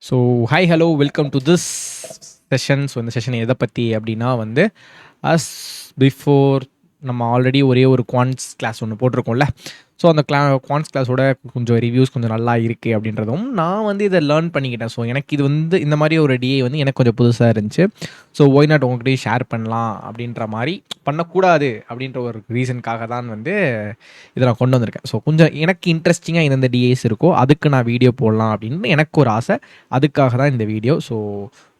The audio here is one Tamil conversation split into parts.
So hi hello welcome to this session. So இந்த செஷன் எதை பற்றி அப்படின்னா வந்து அஸ் பிஃபோர் நம்ம ஆல்ரெடி ஒரே ஒரு குவான்ஸ் கிளாஸ் ஒன்று போட்டிருக்கோம்ல. ஸோ அந்த குவான்ஸ் கிளாஸோட கொஞ்சம் ரிவ்யூஸ் கொஞ்சம் நல்லா இருக்குது அப்படின்றதும் நான் வந்து இதை லேர்ன் பண்ணிக்கிட்டேன். ஸோ எனக்கு இது வந்து இந்த மாதிரி ஒரு டிஏ வந்து எனக்கு கொஞ்சம் புதுசாக இருந்துச்சு. ஸோ ஒய் நாட் உங்கள்கிட்டயே ஷேர் பண்ணலாம் அப்படின்ற மாதிரி பண்ணக்கூடாது அப்படின்ற ஒரு ரீசனுக்காக தான் வந்து இதை நான் கொண்டு வந்திருக்கேன். ஸோ கொஞ்சம் எனக்கு இன்ட்ரெஸ்டிங்காக எந்தெந்த டிஏஸ் இருக்கோ அதுக்கு நான் வீடியோ போடலாம் அப்படின்னு எனக்கு ஒரு ஆசை. அதுக்காக தான் இந்த வீடியோ. ஸோ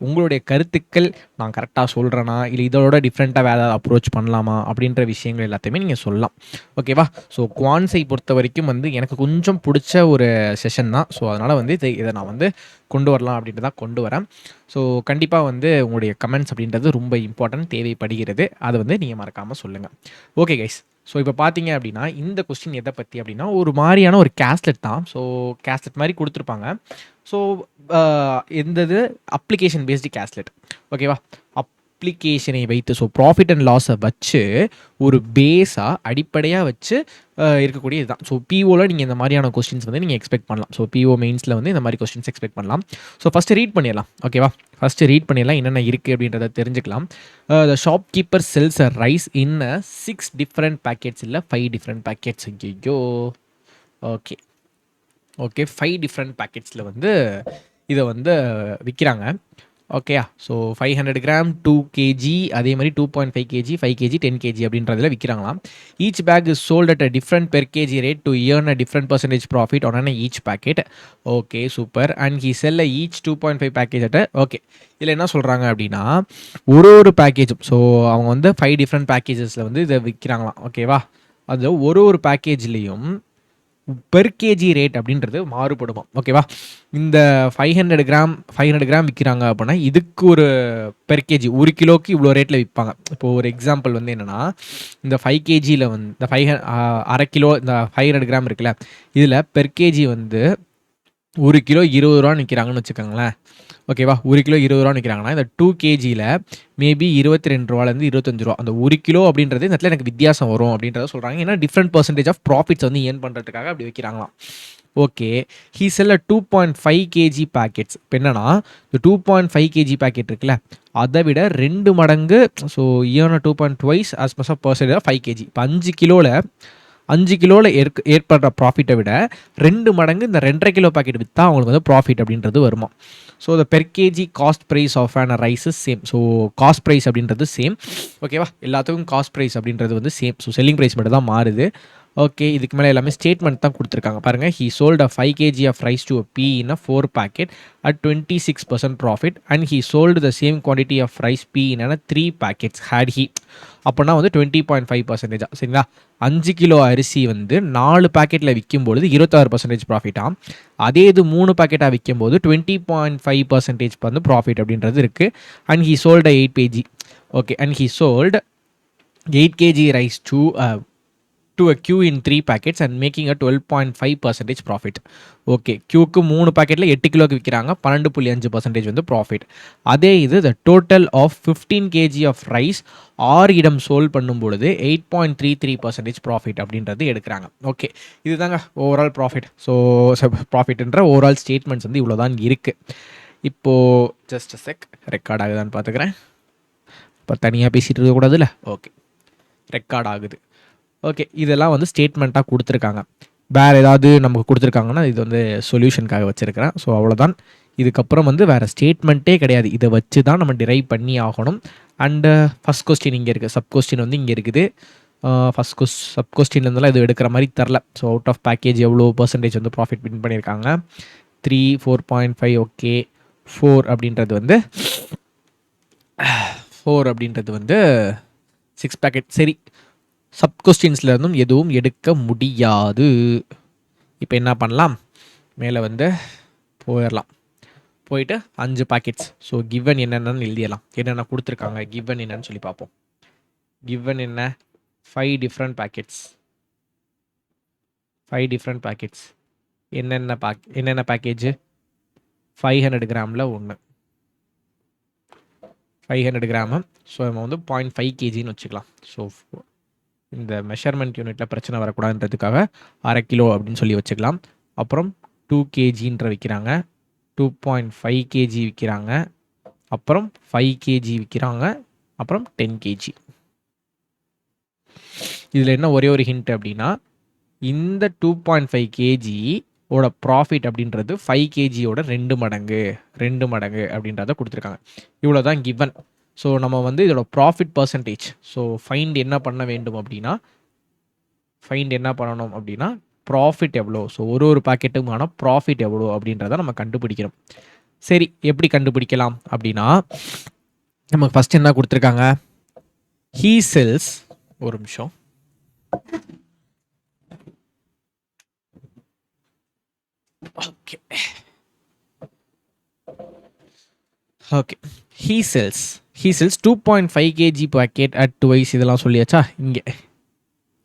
உங்களுடைய கருத்துக்கள் நான் கரெக்டாக சொல்கிறேன்னா இல்லை இதோட டிஃப்ரெண்ட்டாக வேறு ஏதாவது அப்ரோச் பண்ணலாமா அப்படின்ற விஷயங்கள் எல்லாத்தையுமே நீங்கள் சொல்லலாம். ஓகேவா? ஸோ குவான்ஸை பொறுத்த வரைக்கும் வந்து எனக்கு கொஞ்சம் பிடிச்ச ஒரு செஷன் தான். ஸோ அதனால் வந்து இதை நான் வந்து கொண்டு வரலாம் அப்படின்ட்டு தான் கொண்டு வரேன். ஸோ கண்டிப்பாக வந்து உங்களுடைய கமெண்ட்ஸ் அப்படின்றது ரொம்ப இம்பார்ட்டன்ட் தேவைப்படுகிறது. அதை வந்து நீங்கள் மறக்காமல் சொல்லுங்கள். Okay guys. ஸோ இப்போ பார்த்தீங்க அப்படின்னா இந்த கொஸ்டின் எதை பற்றி அப்படின்னா ஒரு மாதிரியான ஒரு கேஸ்லெட் தான். ஸோ கேஸ்லெட் மாதிரி கொடுத்துருப்பாங்க. ஸோ எந்தது அப்ளிகேஷன் பேஸ்டு கேஸ்லெட். ஓகேவா? அப்ளிகேஷனை வைத்து ஸோ ப்ராஃபிட் அண்ட் லாஸை வச்சு ஒரு பேஸாக அடிப்படையாக வச்சு இருக்கக்கூடிய இதுதான். ஸோ பிஓவில் நீங்கள் இந்த மாதிரியான கொஸ்டின்ஸ் வந்து நீங்கள் எக்ஸ்பெக்ட் பண்ணலாம். ஸோ பிஓ மெயின்ஸில் வந்து இந்த மாதிரி கொஸ்டின்ஸ் எக்ஸ்பெக்ட் பண்ணலாம். ஸோ ஃபஸ்ட்டு ரீட் பண்ணிடலாம். ஓகேவா? ஃபஸ்ட்டு ரீட் பண்ணிடலாம் என்னென்ன இருக்குது அப்படின்றத தெரிஞ்சுக்கலாம். The shopkeeper sells a rice in 6 different packets இல்லை 5 டிஃப்ரெண்ட் பேக்கெட்ஸ். ஐயோ ஓகே ஓகே 5 டிஃப்ரெண்ட் பேக்கெட்ஸில் வந்து இதை வந்து விற்கிறாங்க. ஓகேயா? ஸோ 500 கிராம் 2 கேஜி அதே மாதிரி 2.5 கேஜி 5 கேஜி 10 கேஜி அப்படின்றதில் விற்கிறாங்களாம். Each bag is sold at a different per KG rate to earn a different percentage profit on each packet. Okay super. And he sell each 2.5 package at okay. இதில் என்ன சொல்கிறாங்க அப்படின்னா ஒரு பேக்கேஜும் ஸோ அவங்க வந்து 5 டிஃப்ரெண்ட் பேக்கேஜஸில் வந்து இதை விற்கிறாங்களாம். ஓகேவா? அது ஒரு பேக்கேஜ்லேயும் பெர் கேஜி ரேட் அப்படின்றது மாறுபடுமா. ஓகேவா? இந்த 500 கிராம் விற்கிறாங்க அப்படின்னா இதுக்கு ஒரு பெர் கேஜி 1 கிலோக்கு இவ்வளோ ரேட்டில் விற்பாங்க. இப்போது ஒரு எக்ஸாம்பிள் வந்து என்னென்னா இந்த 5 கேஜியில் வந்து இந்த 1/2 கிலோ இந்த 500 கிராம் இருக்குல்ல இதில் பெர் கேஜி வந்து 1 கிலோ 20 ரூபான்னு விற்கிறாங்கன்னு வச்சுக்கோங்களேன். ஓகேவா? 1 கிலோ 20 ரூபான்னு விற்கிறாங்கன்னா இந்த 2 கேஜியில் மேபி 22 ரூபாலேருந்து 25 ரூபா அந்த 1 கிலோ அப்படின்றது இந்த இடத்துல எனக்கு வித்தியாசம் வரும் அப்படின்றத சொல்கிறாங்க. ஏன்னா டிஃப்ரெண்ட் பர்சன்டேஜ் ஆஃப் ப்ராஃபிட்ஸ் வந்து ஏர்ன் பண்ணுறதுக்காக அப்படி வைக்கிறாங்களாம். Okay. He sell 2.5 KG packets. இப்போ என்னன்னா இந்த 2.5 கேஜி பேக்கெட் இருக்குல்ல அதை விட 2 மடங்கு. So earn 2.2 as much of percentage of 5 KG. இப்போ 5 கிலோவில் ஏற்படுற ப்ராஃபிட்டை விட 2 மடங்கு இந்த 2.5 கிலோ பேக்கெட் விற்றா அவங்களுக்கு வந்து ப்ராஃபிட் அப்படின்றது வருமா. So the per KG cost price of an rice is same. So cost price அப்படின்றது சேம். ஓகேவா? எல்லாத்துக்கும் காஸ்ட் ப்ரைஸ் அப்படின்றது வந்து சேம். ஸோ செல்லிங் ப்ரைஸ் மட்டும் தான் மாறுது. ஓகே. இதுக்கு மேலே எல்லாமே ஸ்டேட்மெண்ட் தான் கொடுத்துருக்காங்க பாருங்கள். He sold a 5 kg of rice to a B in a 4 packet at 26% profit and he sold the same quantity of rice B in 3 packets had he. அப்படின்னா வந்து 20.5%. சரிங்களா? 5 கிலோ அரிசி வந்து 4 பேக்கெட்டில் விற்கும்பொழுது 26% ப்ராஃபிட்டாக. அதே இது 3 பேக்கெட்டாக விற்கும்போது 20.5% வந்து ப்ராஃபிட் அப்படின்றது இருக்குது. And he sold 8 kg. Okay. And he sold 8 kg rice to a queue in 3 packets and making a 12.5% profit. Okay. கியூக்கு 3 பேக்கெட்டில் 8 கிலோக்கு விற்கிறாங்க. 12.5% வந்து ப்ராஃபிட். அதே இது the total of 15 kg of rice 6 இடம் சோல்ட் பண்ணும்பொழுது 8.33% ப்ராஃபிட் அப்படின்றது எடுக்கிறாங்க. ஓகே. இதுதாங்க ஓவரால் ப்ராஃபிட். ஸோ ப்ராஃபிட்ன்ற ஓவரால் ஸ்டேட்மெண்ட்ஸ் வந்து இவ்வளோ தான் இருக்குது. இப்போது ஜஸ்ட் அ செக் ரெக்கார்ட் ஆகுதான்னு பார்த்துக்கிறேன். இப்போ தனியாக பேசிகிட்டு இருக்கக்கூடாதுல்ல. ஓகே. ரெக்கார்ட் ஆகுது. ஓகே. இதெல்லாம் வந்து ஸ்டேட்மெண்ட்டாக கொடுத்துருக்காங்க. வேறு ஏதாவது நமக்கு கொடுத்துருக்காங்கன்னா இது வந்து சொல்யூஷனுக்காக வச்சுருக்கிறேன். ஸோ அவ்வளோதான். இதுக்கப்புறம் வந்து வேறு ஸ்டேட்மெண்ட்டே கிடையாது. இதை வச்சு தான் நம்ம டிரைவ் பண்ணி ஆகணும். அண்டு ஃபஸ்ட் கொஸ்டின் இங்கே இருக்குது. சப் கொஸ்டின் வந்து இங்கே இருக்குது. சப் கொஸ்டின்லேருந்துலாம் இது எடுக்கிற மாதிரி தெரில. ஸோ அவுட் ஆஃப் பேக்கேஜ் எவ்வளோ பர்சன்டேஜ் வந்து ப்ராஃபிட் வின் பண்ணியிருக்காங்க. 3 4.5 ஓகே. 4 அப்படின்றது வந்து 6 பேக்கெட். சரி. சப் கொஸ்டின்ஸில் இருந்தும் எதுவும் எடுக்க முடியாது. இப்போ என்ன பண்ணலாம்? மேலே வந்து போயிடலாம். போயிட்டு 5 பேக்கெட்ஸ். ஸோ கிவன் என்னென்னு எழுதிடலாம். என்னென்ன கொடுத்துருக்காங்க கிவன் என்னன்னு சொல்லி பார்ப்போம். கிவன் என்ன? 5 டிஃப்ரெண்ட் பேக்கெட்ஸ். 5 different packets. என்னென்ன பேக்கேஜ்? 500 கிராமில் 1 500 கிராமு. ஸோ நம்ம வந்து 0.5 கேஜின்னு வச்சுக்கலாம். ஸோ இந்த மெஷர்மெண்ட் யூனிட்டில் பிரச்சனை வரக்கூடாதுன்றதுக்காக 1/2 கிலோ அப்படின்னு சொல்லி வச்சுக்கலாம். அப்புறம் 2 கேஜின்ற வைக்கிறாங்க. 2.5 கேஜி விற்கிறாங்க, அப்புறம் 5 கேஜி விற்கிறாங்க, அப்புறம் 10 கேஜி. இதில் என்ன ஒரே ஒரு ஹிண்ட் அப்படின்னா, இந்த 2.5 கேஜி ஓட ப்ராஃபிட் அப்படின்றது 5 கேஜியோட 2 மடங்கு அப்படின்றத கொடுத்துருக்காங்க. இவ்வளோ தான் கிவன். ஸோ நம்ம வந்து இதோட ப்ராஃபிட் பர்சன்டேஜ் ஸோ என்ன பண்ணணும் அப்படின்னா ப்ராஃபிட் எவ்வளோ, ஸோ ஒரு பாக்கெட்டுமான ப்ராஃபிட் எவ்வளோ அப்படின்றத நம்ம கண்டுபிடிக்கணும். சரி, எப்படி கண்டுபிடிக்கலாம் அப்படின்னா, நமக்கு ஃபஸ்ட் என்ன கொடுத்துருக்காங்க, ஹீ செல்ஸ், ஒரு நிமிஷம், okay he sells 2.5 kg packet at twice, இதெல்லாம் சொல்லியாச்சா இங்கே.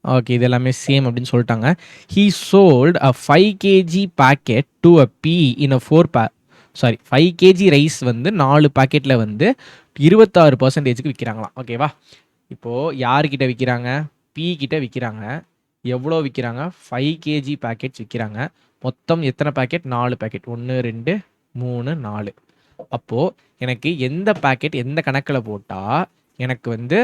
ஓகே, இது எல்லாமே சேம் அப்படின்னு சொல்லிட்டாங்க. he sold a 5 kg packet to a P in a 5 kg rice வந்து 4 பாக்கெட்டில் வந்து 26% விற்கிறாங்களாம். ஓகேவா? இப்போது யார்கிட்ட விற்கிறாங்க, பி கிட்ட விற்கிறாங்க. எவ்வளோ விற்கிறாங்க, 5 கேஜி பேக்கெட்ஸ் விற்கிறாங்க. மொத்தம் எத்தனை பேக்கெட், 4 பேக்கெட், 1 2 3 4. அப்போது எனக்கு எந்த பேக்கெட் எந்த கணக்கில் போட்டால் எனக்கு வந்து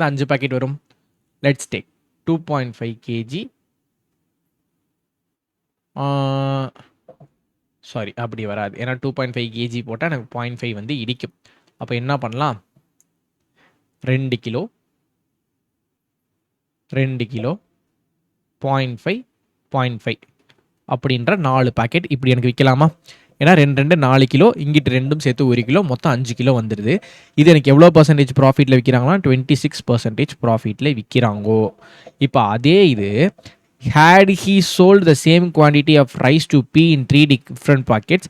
5 பேக்கெட் வரும். லெட்ஸ் டேக் 2.5 கேஜி, சாரி அப்படி வராது, ஏன்னா 2.5 கேஜி போட்டால் எனக்கு 0.5 வந்து இடிக்கும். அப்போ என்ன பண்ணலாம், 2 கிலோ 0.5 அப்படின்ற 4 பேக்கெட் இப்படி எனக்கு விற்கலாமா? ஏன்னா 2 4 கிலோ, இங்கிட்டு ரெண்டும் சேர்த்து 1 கிலோ, மொத்தம் 5 கிலோ வந்துடுது. இது எனக்கு எவ்வளோ பர்சன்டேஜ் ப்ராஃபிட்டில் விற்கிறாங்கன்னா 26% ப்ராஃபிட்டில் விற்கிறாங்கோ. இப்போ அதே இது had he sold the same quantity of rice to P in 3 different packets,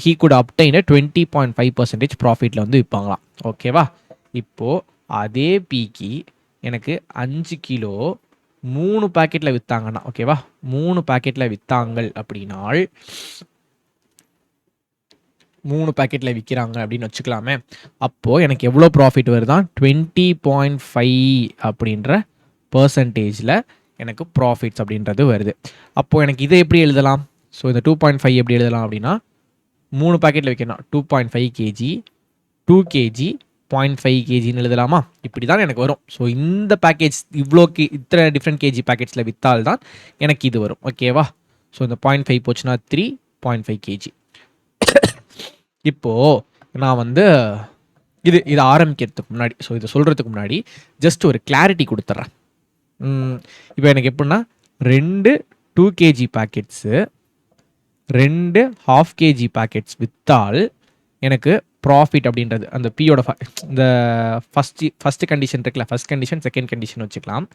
he could obtain a 20.5% ப்ராஃபிட்டில் வந்து விற்பாங்களாம். ஓகேவா? இப்போது அதே பிக்கு எனக்கு 5 கிலோ 3 பேக்கெட்டில் விற்றாங்கன்னா, ஓகேவா, 3 பேக்கெட்டில் விற்றாங்கள் அப்படின்னால் 3 பேக்கெட்டில் விற்கிறாங்க அப்படின்னு வச்சுக்கலாமே. அப்போது எனக்கு எவ்வளோ ப்ராஃபிட் வருதான், 20.5 அப்படின்ற பர்சன்டேஜில் எனக்கு ப்ராஃபிட்ஸ் அப்படின்றது வருது. அப்போது எனக்கு இதை எப்படி எழுதலாம், ஸோ இந்த 2.5 எப்படி எழுதலாம் அப்படின்னா, 3 பேக்கெட்டில் விற்கணும், 2.5 கேஜி 2 கேஜி 0.5 கேஜின்னு எழுதலாமா? இப்படி தான் எனக்கு வரும். ஸோ இந்த பேக்கேஜ் இவ்வளோ இத்தனை டிஃப்ரெண்ட் கேஜி பேக்கெட்ஸில் விற்றால் தான் எனக்கு இது வரும். ஓகேவா? ஸோ இந்த 0.5 போச்சுன்னா 3.5 கேஜி. இப்போது நான் வந்து இது ஆரம்பிக்கிறதுக்கு முன்னாடி, ஸோ இதை சொல்கிறதுக்கு முன்னாடி ஜஸ்ட் ஒரு கிளாரிட்டி கொடுத்துட்றேன். இப்போ எனக்கு எப்படின்னா 2 2 கேஜி பேக்கெட்ஸு 2 1/2 கேஜி பேக்கெட்ஸ் விற்றால் எனக்கு ப்ராஃபிட் அப்படின்றது அந்த பியோட இந்த ஃபஸ்ட்டு கண்டிஷன் இருக்குல்ல, ஃபஸ்ட் கண்டிஷன் செகண்ட் கண்டிஷன் வச்சுக்கலாம்.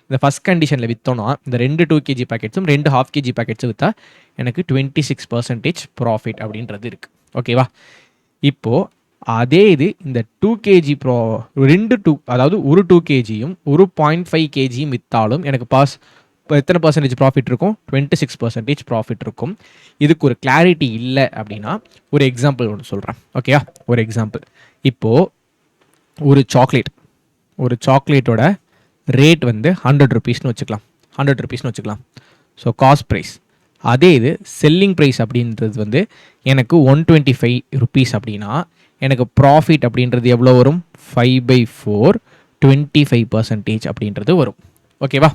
இந்த ஃபஸ்ட் கண்டிஷனில் விற்றோன்னா இந்த 2 2 கேஜி பேக்கெட்ஸும் 2 1/2 கேஜி பேக்கெட்ஸும் விற்றா எனக்கு 26% ப்ராஃபிட் அப்படின்றது இருக்குது. ஓகேவா? இப்போது அதே இது இந்த 2 கேஜி அதாவது ஒரு 2 கேஜியும் ஒரு 0.5 கேஜியும் விற்றாலும் எனக்கு எத்தனை பர்சன்டேஜ் ப்ராஃபிட் இருக்கும், 26% ப்ராஃபிட் இருக்கும். இதுக்கு ஒரு கிளாரிட்டி இல்லை அப்படின்னா ஒரு எக்ஸாம்பிள் ஒன்று சொல்கிறேன். ஓகேயா? ஒரு எக்ஸாம்பிள், இப்போது ஒரு சாக்லேட்டோட ரேட் வந்து 100 ருபீஸ்னு வச்சுக்கலாம். So cost price. அதே இது செல்லிங் ப்ரைஸ் அப்படின்றது வந்து எனக்கு 125 ருபீஸ் அப்படின்னா எனக்கு ப்ராஃபிட் அப்படின்றது எவ்வளோ வரும், 5/4 25% அப்படின்றது வரும். ஓகேவா?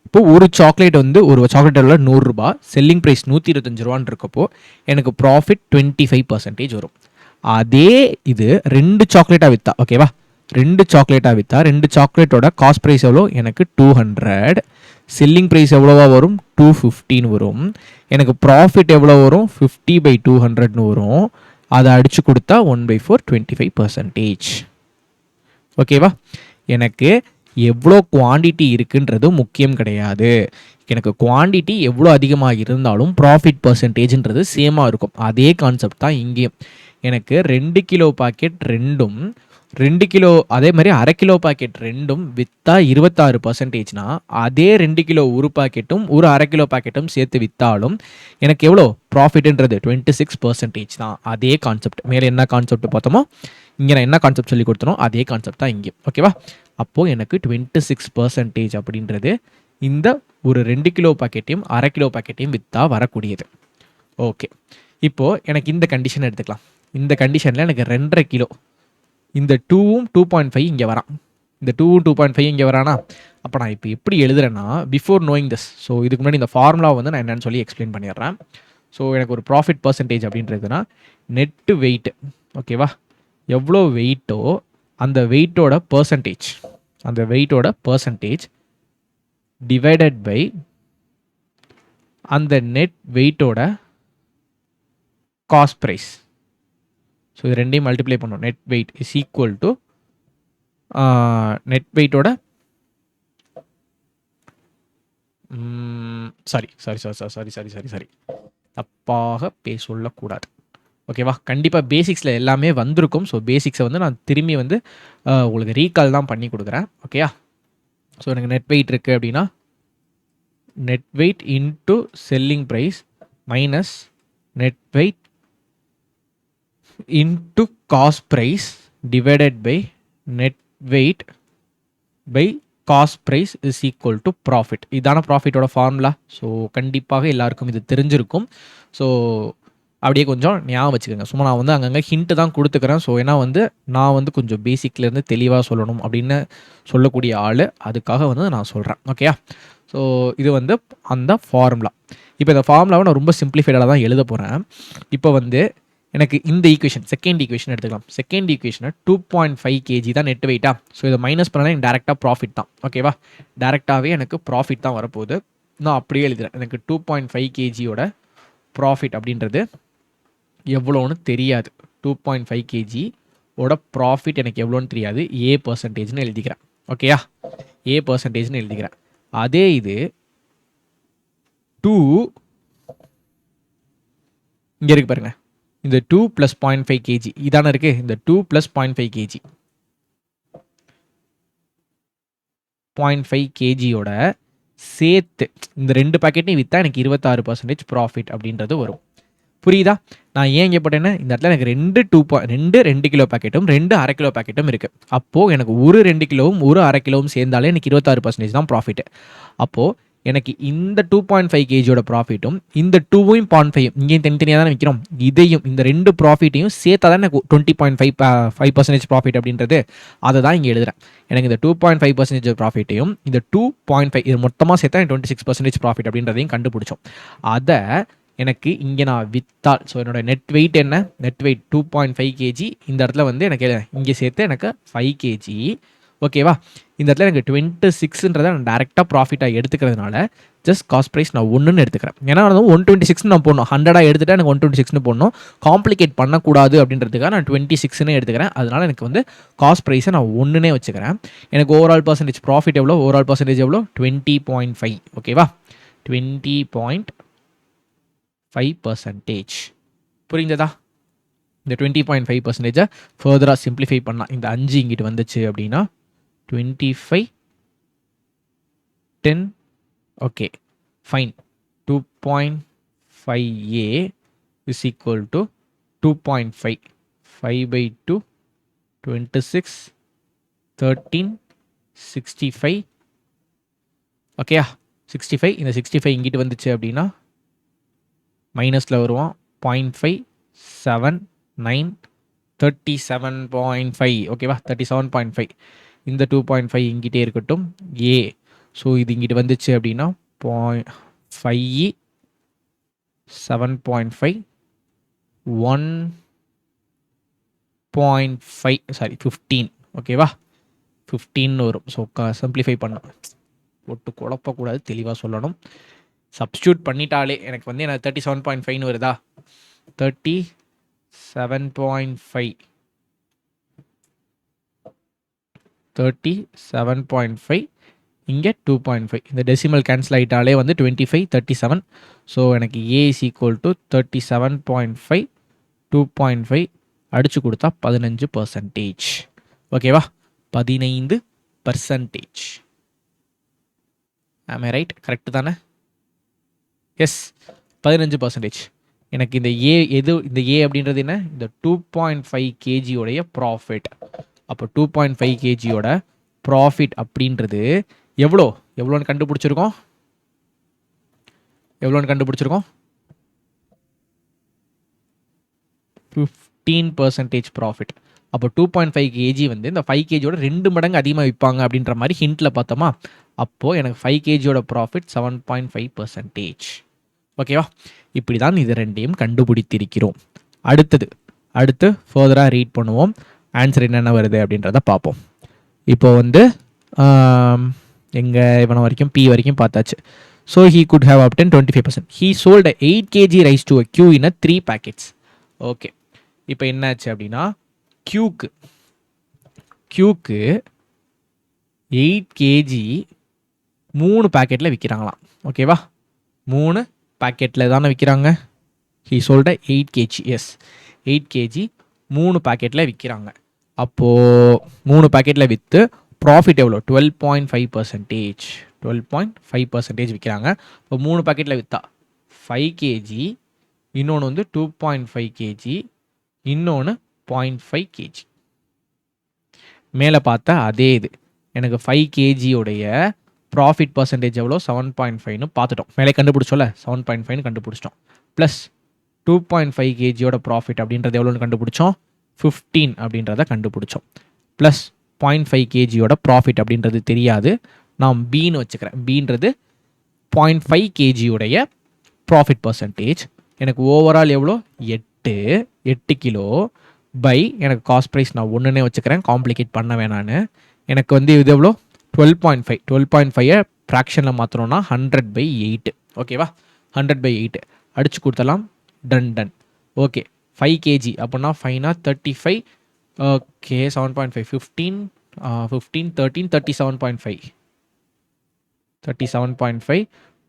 இப்போ ஒரு சாக்லேட்டோட 100 ரூபா, செல்லிங் ப்ரைஸ் 125 ரூபான்னு இருக்கப்போ எனக்கு ப்ராஃபிட் 25% வரும். அதே இது 2 சாக்லேட்டாக விற்றா, ஓகேவா, 2 சாக்லேட்டோட காஸ்ட் ப்ரைஸ் எவ்வளோ, எனக்கு 200, செல்லிங் ப்ரைஸ் எவ்வளோவா வரும், 215 வரும். எனக்கு ப்ராஃபிட் எவ்வளோ வரும், 50/200ன்னு வரும். அதை அடித்து கொடுத்தா 1/4 25%. ஓகேவா? எனக்கு எவ்வளோ குவான்டிட்டி இருக்குன்றது முக்கியம் கிடையாது. எனக்கு குவான்டிட்டி எவ்வளோ அதிகமாக இருந்தாலும் ப்ராஃபிட் பர்சன்டேஜ்ன்றது சேமாக இருக்கும். அதே கான்செப்ட் தான் இங்கேயும். எனக்கு 2 கிலோ பாக்கெட் 2 கிலோ, அதே மாதிரி 1/2 கிலோ பாக்கெட் 2ம் விற்றா 26%னா அதே 2 கிலோ ஒரு பாக்கெட்டும் ஒரு 1/2 கிலோ பாக்கெட்டும் சேர்த்து விற்றாலும் எனக்கு எவ்வளோ ப்ராஃபிட்ன்றது 26% தான். அதே கான்செப்ட். மேலே என்ன கான்செப்ட் பார்த்தோமோ இங்கே நான் என்ன கான்செப்ட் சொல்லி கொடுத்தனோ அதே கான்செப்ட் தான் இங்கே. ஓகேவா? அப்போது எனக்கு 26% அப்படின்றது இந்த ஒரு 2 கிலோ பாக்கெட்டையும் 1/2 கிலோ பாக்கெட்டையும் விற்றா வரக்கூடியது. ஓகே, இப்போது எனக்கு இந்த கண்டிஷன் எடுத்துக்கலாம். இந்த கண்டிஷனில் எனக்கு 2.5 கிலோ, இந்த 2ம் 2.5 இங்கே வரான், இந்த 2ம் 2.5 இங்கே வரானா? அப்போ நான் இப்போ எப்படி எழுதுறேன்னா, பிஃபோர் நோயிங் திஸ், ஸோ இதுக்கு முன்னாடி இந்த ஃபார்முலா வந்து நான் என்னன்னு சொல்லி எக்ஸ்பிளைன் பண்ணிடுறேன். ஸோ எனக்கு ஒரு ப்ராஃபிட் பர்சன்டேஜ் அப்படின்றதுனா நெட்டு வெயிட், ஓகேவா, எவ்வளோ வெயிட்டோ அந்த வெயிட்டோட பர்சன்டேஜ் டிவைடட் பை அந்த நெட் வெயிட்டோட காஸ்ட் ப்ரைஸ். ஸோ இது ரெண்டையும் மல்டிப்ளை பண்ணோம். Net weight is equal to net வெயிட்டோட சாரி தப்பாக சொல்லக்கூடாது, ஓகேவா. கண்டிப்பாக பேசிக்ஸில் எல்லாமே வந்திருக்கும். ஸோ பேசிக்ஸை வந்து நான் திரும்பி வந்து உங்களுக்கு ரீகால் தான் பண்ணி கொடுக்குறேன், ஓகேயா. ஸோ எனக்கு நெட் வெயிட் இருக்குது அப்படின்னா net weight into selling price minus net weight into cost price divided by net weight by cost price is equal to profit. இதான ப்ராஃபிட்டோட ஃபார்முலா. ஸோ கண்டிப்பாக எல்லாருக்கும் இது தெரிஞ்சிருக்கும். ஸோ அப்படியே கொஞ்சம் ஞாபகம் வச்சுக்கோங்க. சும்மா நான் வந்து அங்கங்கே ஹிண்ட்டு தான் கொடுத்துக்கிறேன். ஸோ ஏன்னா வந்து நான் வந்து கொஞ்சம் பேசிக்லேருந்து தெளிவாக சொல்லணும் அப்படின்னு சொல்லக்கூடிய ஆள், அதுக்காக வந்து நான் சொல்கிறேன், ஓகேயா. ஸோ இது வந்து அந்த ஃபார்முலா. இப்போ இந்த ஃபார்முலாவை நான் ரொம்ப சிம்பிளிஃபைடாக தான் எழுத போகிறேன். இப்போ வந்து எனக்கு இந்த ஈக்குவேஷன், செகண்ட் ஈக்குவேஷன் எடுத்துக்கலாம். செகண்ட் ஈக்குவேஷனை 2.5 kg தான் நெட் வெயிட்டா. ஸோ இதை மைனஸ் பண்ணாலும் எனக்கு டேரெக்டாக ப்ராஃபிட் தான், ஓகேவா. டேரெக்டாகவே எனக்கு ப்ராஃபிட் தான் வரப்போகுது. நான் அப்படியே எழுதுகிறேன். எனக்கு 2.5 kgயோட ப்ராஃபிட் அப்படின்றது எவ்வளோன்னு தெரியாது. 2.5 kg ஓட ப்ராஃபிட் எனக்கு எவ்வளோன்னு தெரியாது. ஏ பர்சன்டேஜ்னு எழுதிக்கிறேன், ஓகேயா. ஏ பர்சன்டேஜ்னு எழுதிக்கிறேன். அதே இது 2 இங்கே இருக்கு பாருங்க, இந்த 2 + 0.5 kg இதான இருக்கு. இந்த 2 + 0.5 kg 0.5 kgயோட சேர்த்து இந்த 2 பாக்கெட்டையும் விற்றா எனக்கு 26% ப்ராஃபிட் அப்படின்றது வரும். புரியுதா? நான் ஏன் இங்கே போட்டேன்னா, இந்த இடத்துல எனக்கு 2 கிலோ பாக்கெட்டும் 2 1/2 கிலோ பாக்கெட்டும் இருக்குது. அப்போது எனக்கு ஒரு 2 கிலோவும் ஒரு 1/2 கிலோவும் சேர்ந்தாலே எனக்கு 26% தான் ப்ராஃபிட்டு. அப்போது எனக்கு இந்த 2.5 kgயோட ப்ராஃபிட்டும் இந்த 2ம் 0.5 இங்கேயும் தனித்தனியாக தானே விற்கிறோம். இதையும் இந்த 2 ப்ராஃபிட்டையும் சேர்த்தா தான் எனக்கு 20.5% ப்ராஃபிட் அப்படின்றது. அதை தான் இங்கே எழுதுகிறேன். எனக்கு இந்த 2.5% ப்ராஃபிட்டையும் இந்த 2.5 இது மொத்தமாக சேர்த்தா எனக்கு 26% ப்ராஃபிட் அப்படின்றதையும் கண்டுபிடிச்சோம். அதை எனக்கு இங்கே நான் விற்றால், ஸோ என்னோட நெட் வெயிட் என்ன, நெட் வெயிட் 2.5 kg. இந்த இடத்துல வந்து எனக்கு இங்கே சேர்த்து எனக்கு 5 kg, ஓகேவா. இந்த இடத்துல எனக்கு 26ன்றதை நான் டேரெக்டாக ப்ராஃபிட்டாக எடுத்துக்கிறதுனால ஜஸ்ட் காஸ்ட் ப்ரைஸ் நான் 1ன்னு எடுத்துக்கிறேன். ஏன்னா வந்து 126 நான் போடணும், 100 எடுத்துகிட்டா எனக்கு 126 போடணும். காம்ப்ளிகேட் பண்ணக்கூடாது அப்படின்றதுக்காக நான் 26ன்னு எடுத்துக்கிறேன். அதனால் எனக்கு வந்து காஸ்ட் ப்ரைஸை நான் 1ன்னே வச்சுக்கிறேன். எனக்கு ஓவரால் பர்சன்டேஜ் ப்ராஃபிட் எவ்வளோ, ஓவரால் பர்சன்டேஜ் எவ்வளோ, 20.5, ஓகேவா. 20.5%. புரிந்ததா? இந்த 20.5%-ஐ ஃபர்தராக சிம்பிளிஃபை பண்ணால் இந்த 5 இங்கிட்டு வந்துச்சு அப்படின்னா 25 10, okay fine. 2.5a is equal to 2.5 5/2 26 13 65, ஓகேயா. 65 இந்த 65 இங்கிட்டு வந்துச்சு அப்படின்னா மைனஸில் வருவான். 0.5 7 9 37.5, ஓகேவா. 37.5 இந்த 2.5 இங்கிட்டே இருக்கட்டும். ஏ, ஸோ இது இங்கிட்டு வந்துச்சு அப்படின்னா 0.5 7.5 1.5 சாரி 15, ஓகேவா. 15 வரும். ஸோ சிம்பிளிஃபை பண்ண போட்டு குழப்பக்கூடாது, தெளிவாக சொல்லணும். சப்ஸ்டியூட் பண்ணிட்டாலே எனக்கு வந்து எனக்கு 37.5 வருதா. 37.5 37.5 இங்கே 2.5 இந்த டெசிமல் கேன்சல் ஆகிட்டாலே வந்து 25 37. ஸோ எனக்கு ஏ இஸ் ஈக்குவல் டு 37.5 2.5 அடிச்சு கொடுத்தா 15%, ஓகேவா. 15%. ஆம் ஐ ரைட்? கரெக்டு தானே? எஸ், 15%. எனக்கு இந்த ஏ இந்த ஏ அப்படின்றது என்ன, இந்த 2.5 kgயோடைய ப்ராஃபிட். அப்போ 2.5 kgயோட ப்ராஃபிட் அப்படின்றது எவ்வளோன்னு கண்டுபிடிச்சிருக்கோம். எவ்வளோன்னு கண்டுபிடிச்சிருக்கோம்? 15% ப்ராஃபிட். அப்போ 2.5 கேஜி வந்து இந்த 5 கேஜியோட 2 மடங்கு அதிகமாக விற்பாங்க அப்படின்ற மாதிரி ஹிண்ட்டில் பார்த்தோமா? அப்போது எனக்கு 5 கேஜியோட ப்ராஃபிட் 7.5%. ஓகேவா? இப்படி தான் இது ரெண்டையும் கண்டுபிடித்திருக்கிறோம். அடுத்து ஃபர்தராக ரீட் பண்ணுவோம். ஆன்சர் என்னென்ன வருது அப்படின்றத பார்ப்போம். இப்போ வந்து எங்கள் இவனை வரைக்கும் பி வரைக்கும் பார்த்தாச்சு. So he could have obtain 25%. He sold 8 KG rice to a Q in 3 packets. Okay, இப்போ என்னாச்சு அப்படின்னா கியூக்கு 8 கேஜி 3 பேக்கெட்டில் விற்கிறாங்களாம். ஓகேவா? 3 பேக்கெட்டில் தானே விற்கிறாங்க. He sold 8 KG. Yes, 8 KG 3 பேக்கெட்டில் விற்கிறாங்க. அப்போது 3 பேக்கெட்டில் விற்று ப்ராஃபிட் எவ்வளோ? 12.5%. 12.5% விற்கிறாங்க. இப்போ 3 பேக்கெட்டில் விற்றா 5 கேஜி, இன்னொன்று வந்து 2.5 கேஜி, இன்னொன்று 0.5 கேஜி. மேலே பார்த்தா அதே இது. எனக்கு 5 கேஜியோடைய ப்ராஃபிட் பர்சன்டேஜ் எவ்வளோ? 7.5ன்னு பார்த்துட்டோம். மேலே கண்டுபிடிச்சோம்ல, 7.5ன்னு கண்டுபிடிச்சிட்டோம். ப்ளஸ் 2.5 கேஜியோட ப்ராஃபிட் அப்படின்றது எவ்வளோன்னு கண்டுபிடிச்சோம்? 15 அப்படின்றத கண்டுபிடிச்சோம். ப்ளஸ் 0.5 கேஜியோட ப்ராஃபிட் அப்படின்றது தெரியாது, நான் பீன்னு வச்சுக்கிறேன். பீன்றது 0.5 கேஜியோடைய ப்ராஃபிட் பர்சன்டேஜ். எனக்கு ஓவரால் எவ்வளோ? 8 கிலோ பை எனக்கு காஸ்ட் ப்ரைஸ் நான் ஒன்றுனே வச்சுக்கிறேன், காம்ப்ளிகேட் பண்ண வேணான்னு. எனக்கு வந்து இது எவ்வளோ? 12.5. 12.5 ஃப்ராக்ஷனில் மாற்றணும்னா 100/8. ஓகேவா? 100/8 அடிச்சு கொடுத்தலாம். டன். ஓகே, 5 கேஜி அப்படின்னா 5னா 35. ஓகே, 7.5 15 13 37.5.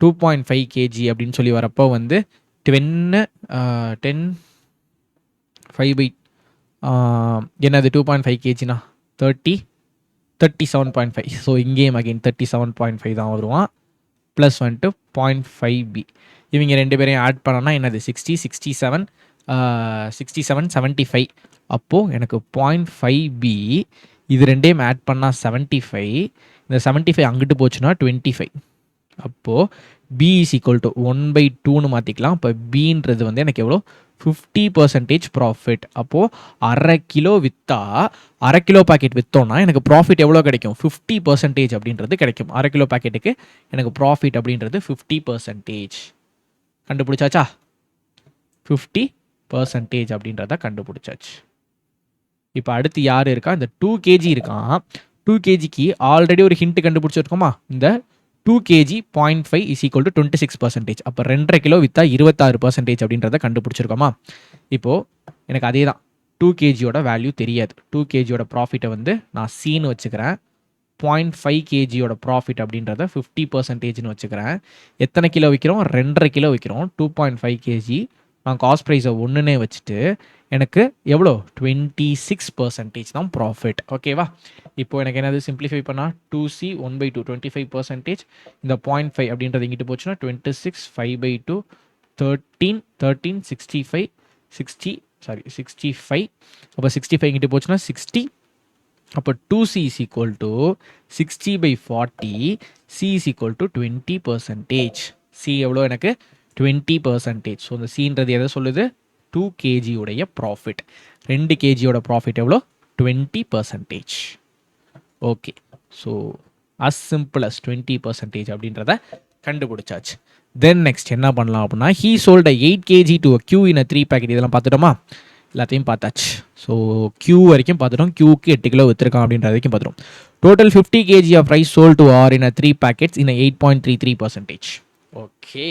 2.5 கேஜி அப்படின்னு சொல்லி வரப்போ வந்து 10 5 என்னது 2.5 கேஜினா 37.5. ஸோ இங்கேயும் அகெயின் 37.5 தான் வருவான். ப்ளஸ் வந்துட்டு 0.5B. இவங்க ரெண்டு பேரையும் ஆட் பண்ணனா என்னது 60 67 75. அப்போது எனக்கு 0.5B இது ரெண்டையும் ஆட் பண்ணால் 75. இந்த 75 அங்கிட்டு போச்சுன்னா 25. அப்போது B இஸ் ஈக்குவல் டு 1/2ன்னு மாற்றிக்கலாம். இப்போ பீன்றது வந்து எனக்கு எவ்வளோ? 50% ப்ராஃபிட். அப்போது அரை கிலோ பாக்கெட் விற்றோன்னா எனக்கு ப்ராஃபிட் எவ்வளோ கிடைக்கும்? 50% அப்படின்றது கிடைக்கும். அரை கிலோ பாக்கெட்டுக்கு எனக்கு ப்ராஃபிட் அப்படின்றது 50%. கண்டுபிடிச்சாச்சா? 50% அப்படின்றத கண்டுபிடிச்சாச்சு. இப்போ அடுத்து யார் இருக்கா? இந்த 2 கேஜி இருக்கான். 2 கேஜிக்கு ஆல்ரெடி ஒரு ஹிண்ட் கண்டுபிடிச்சிருக்கோமா? இந்த 2 கேஜி 0.5 இஸ் ஈக்குவல் டு 26%. அப்போ 2.5 கிலோ விற்றா 26% அப்படின்றத கண்டுபிடிச்சிருக்கோமா? இப்போது எனக்கு அதே தான். 2 கேஜியோட வேல்யூ தெரியாது. 2 கேஜியோட ப்ராஃபிட்டை வந்து நான் சீன்னு வச்சுக்கிறேன். 0.5 கேஜியோட ப்ராஃபிட் அப்படின்றத 50%ன்னு வச்சுக்கிறேன். எத்தனை கிலோ விற்கிறோம்? 2.5 கிலோ விற்கிறோம். 2.5 கேஜி. நான் காஸ்ட் ப்ரைஸை ஒன்றுனே வச்சுட்டு எனக்கு எவ்வளோ? 26% தான் ப்ராஃபிட். ஓகேவா? இப்போது எனக்கு என்னது சிம்பிளிஃபை பண்ணால் 2C 1/2 25%. இந்த 0.5 அப்படின்றது இங்கிட்டு போச்சுன்னா 26 5/2 13 65 65. அப்போ 65 இங்கிட்டு போச்சுன்னா 60. அப்போ 2C is equal to 60/40. C is equal to 20%. C எவ்வளோ? எனக்கு 20%. ஸோ இந்த சீன்றது எதை சொல்லுது? 2 கேஜியோடைய ப்ராஃபிட். 2 கேஜியோட ப்ராஃபிட் எவ்வளோ? 20%. Okay, so as simple as 20% அப்படின்றத கண்டுபிடிச்சாச்சு. தென் நெக்ஸ்ட் என்ன பண்ணலாம் அப்படின்னா, he sold 8 KG to a Q in 3 packet. இதெல்லாம் பார்த்துட்டோமா? எல்லாத்தையும் பார்த்தாச்சு. ஸோ கியூ வரைக்கும் பார்த்துட்டோம். கியூக்கு 8 கிலோ விற்றுருக்கான் அப்படின்ற வரைக்கும் பார்த்துட்டோம். Total 50 KG of rice sold to R in 3 packets in 8.33%. ஓகே,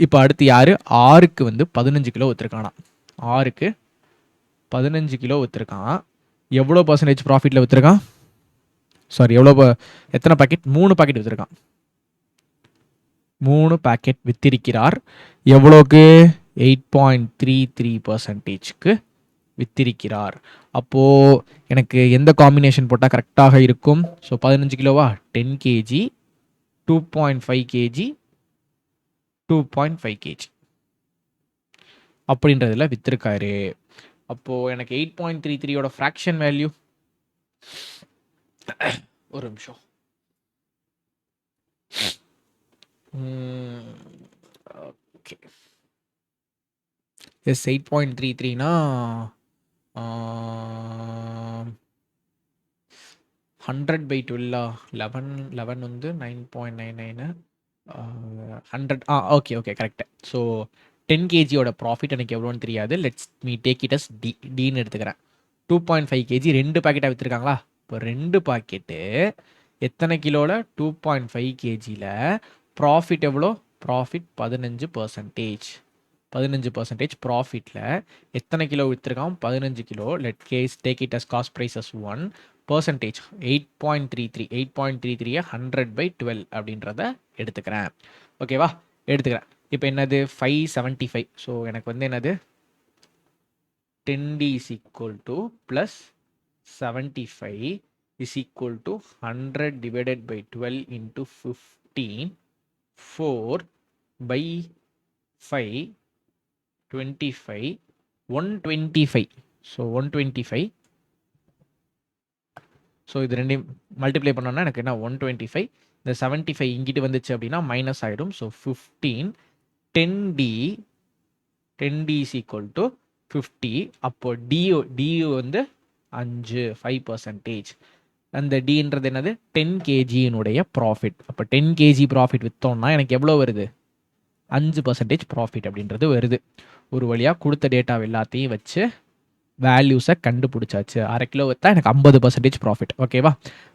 இப்போ அடுத்து யார்? ஆருக்கு வந்து 15 கிலோ விற்றுருக்கானா? ஆருக்கு 15 கிலோ விற்றுருக்கான். எவ்வளோ பர்சன்டேஜ் ப்ராஃபிட்டில் விற்றுருக்கான்? சாரி, எத்தனை பாக்கெட்? 3 பாக்கெட் விற்றுருக்கான். 3 பாக்கெட் வித்திருக்கிறார். எவ்வளோக்கு? 8.33%க்கு வித்திருக்கிறார். அப்போது எனக்கு எந்த காம்பினேஷன் போட்டால் கரெக்டாக இருக்கும்? ஸோ 15 கிலோவா? 10 கேஜி 2.5 கேஜி 2.5 கேஜி அப்படின்றதில் வித்திருக்காரு. அப்போது எனக்கு 8.33யோட ஃப்ராக்ஷன் வேல்யூ, ஒரு நிமிஷம், ஓகே. எஸ் 8.33னா 100/12 11 வந்து 9.99 100 ஓகே ஓகே கரெக்ட். ஸோ 10 கேஜியோட ப்ராஃபிட் எனக்கு எவ்வளோன்னு தெரியாது. Let's me take it as டின்னு எடுத்துக்கிறேன். 2.5 கேஜி 2 பாக்கெட்டாக விற்றுருக்காங்களா? இப்போ 2 பாக்கெட்டு எத்தனை கிலோவில்? 2.5 கேஜியில் ப்ராஃபிட் எவ்வளோ? ப்ராஃபிட் 15% ப்ராஃபிட்டில் எத்தனை கிலோ விற்றுருக்கான்? 15 kilo. Let case take it as cost price as 1 percentage 8.33 100/12 அப்படின்றத எடுத்துக்கிறேன். ஓகேவா? எடுத்துக்கிறேன். இப்போ என்னது 575. ஸோ எனக்கு வந்து என்னது 10D is equal to plus 75 is equal to 100 divided by 12 into 15 4/5 25 125. So 125. So இது ரெண்டையும் மல்டிப்ளை பண்ணோன்னா எனக்கு என்ன 125. இந்த 75 இங்கிட்டு வந்துச்சு அப்படின்னா மைனஸ் ஆகிடும். So 15 10D is equal to 50. அப்போ டி வந்து 5%. அந்த டின்றது என்னது 10 கேஜியினுடைய ப்ராஃபிட். அப்போ 10 கேஜி ப்ராஃபிட் விற்றோம்னா எனக்கு எவ்வளோ வருது? 5% ப்ராஃபிட் அப்படின்றது வருது. ஒரு வழியாக கொடுத்த டேட்டா எல்லாத்தையும் வச்சு வேல்யூஸை கண்டுபிடிச்சாச்சு. 1/2 கிலோ விற்றா எனக்கு 50% ப்ராஃபிட். ஓகேவா?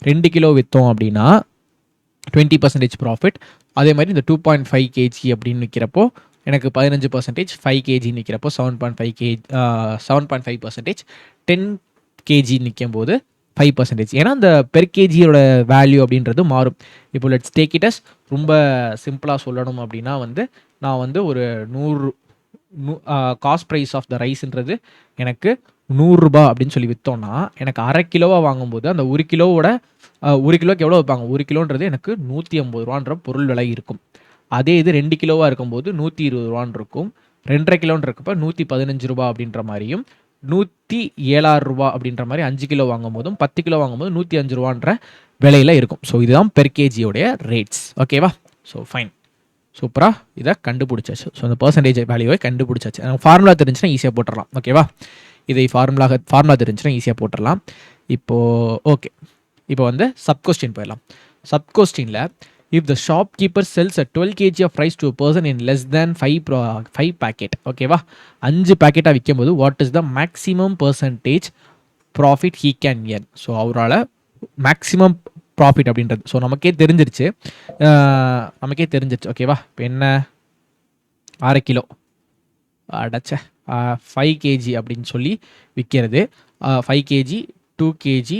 2 கிலோ விற்றோம் அப்படின்னா 20% ப்ராஃபிட். அதே மாதிரி இந்த 2.5 கேஜி அப்படின்னு விற்கிறப்போ எனக்கு 15%, 5 கேஜி நிற்கிறப்போ 7.5%, 10 கேஜி நிற்கும் போது 5%. ஏன்னா அந்த பெர் கேஜியோட வேல்யூ அப்படின்றது மாறும். இப்போ லெட்ஸ் டேக் இட் அஸ் ரொம்ப சிம்பிளாக சொல்லணும் அப்படின்னா வந்து நான் வந்து ஒரு 100 காஸ்ட் ப்ரைஸ் ஆஃப் த ரைஸ்ன்றது எனக்கு 100 ரூபாய் அப்படின்னு சொல்லி விற்றோன்னா எனக்கு 1/2 கிலோவாக வாங்கும்போது அந்த 1 கிலோவோட 1 கிலோக்கு எவ்வளோ வைப்பாங்க? 1 கிலோன்றது எனக்கு 150 ரூபான்ற பொருள் விலை இருக்கும். அதே இது 2 கிலோவாக இருக்கும்போது 120 ரூபான்னு இருக்கும். 2.5 கிலோன்னு இருக்கப்போ 115 ரூபா அப்படின்ற மாதிரியும் 107 ரூபா அப்படின்ற மாதிரி 5 கிலோ வாங்கும் போதும் 10 கிலோ வாங்கும்போது 105 ரூபான்ற விலையில் இருக்கும். ஸோ இதுதான் பெர் கேஜியோடைய ரேட்ஸ். ஓகேவா? ஸோ ஃபைன், சூப்பராக இதை கண்டுபிடிச்சாச்சு. ஸோ அந்த பர்சன்டேஜ் வேல்யூவை கண்டுபிடிச்சாச்சு. ஃபார்முலா தெரிஞ்சுன்னா ஈஸியாக போட்டுடலாம். ஓகேவா? இதை ஃபார்முலா தெரிஞ்சுன்னா ஈஸியாக போட்டுடலாம். இப்போது ஓகே, இப்போ வந்து சப் கொஸ்டின் போயிடலாம். சப் கொஸ்டினில் if the shopkeeper sells a 12 kg of rice to a person in less than 5 packet, ஓகேவா? 5 பேக்கெட்டாக விற்கும் போது what is the maximum percentage profit he can earn? So அவரால் மேக்ஸிமம் ப்ராஃபிட் அப்படின்றது ஸோ நமக்கே தெரிஞ்சிருச்சு. ஓகேவா? இப்போ என்ன 1/2 கிலோ அடைச்ச 5 கேஜி அப்படின்னு சொல்லி விற்கிறது. 5 கேஜி 2 கேஜி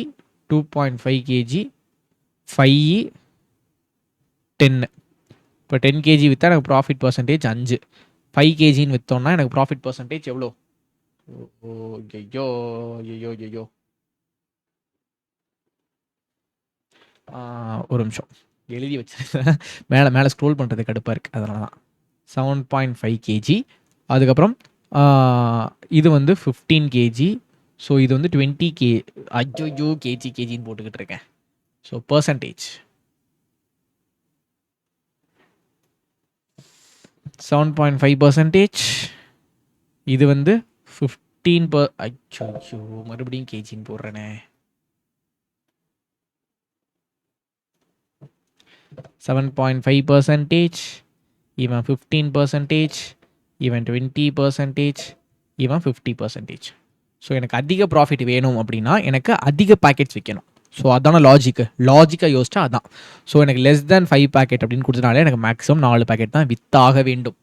2.5 கேஜி 5 10. இப்போ 10 கேஜி விற்றா எனக்கு ப்ராஃபிட் பர்சன்டேஜ் 5. 5 கேஜின்னு விற்றோம்னா எனக்கு ப்ராஃபிட் பர்சன்டேஜ் எவ்வளோ? ஐயோ ஒரு நிமிஷம் எழுதி வச்சிருக்கேன். மேலே ஸ்க்ரோல் பண்ணுறது கடுப்பாக இருக்குது, அதனால தான். 7.5 கேஜி. அதுக்கப்புறம் இது வந்து 15 கேஜி. ஸோ இது வந்து 20 கேஜின்னு போட்டுக்கிட்டு இருக்கேன். So percentage 7.5%. இது வந்து 15 மறுபடியும் கேஜின்னு போடுறேனே. 7.5%, இவன் 15%, இவன் 20%, இவன் 50%. ஸோ எனக்கு அதிக ப்ராஃபிட் வேணும் அப்படின்னா எனக்கு அதிக பேக்கெட்ஸ் விற்கணும். ஸோ அதான லாஜிக்காக யோசிச்சா அதான். ஸோ எனக்கு லெஸ் தேன் 5 பேக்கெட் அப்படின்னு கொடுத்தனாலே எனக்கு மேக்ஸிமம் 4 பேக்கெட் தான் வித்தாக வேண்டும்.